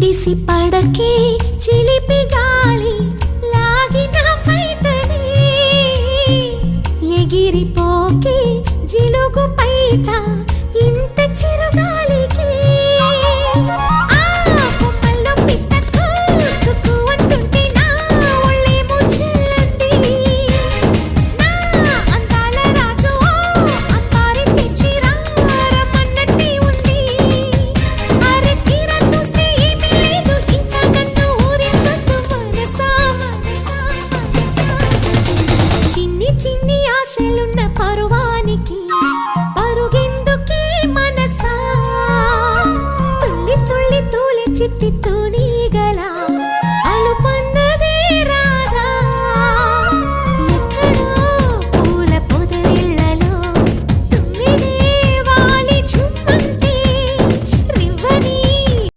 ADC పడకే చిలిపి గాలి లాగిన బయటనే ఎగిరిపోకే జిలుగు పైట ఇంత చిరుగాలికి చిన్ని ఆశలున్న పరువానికి పరుగెందుకే మనసా తుల్లి తుల్లి తూలి చిట్టి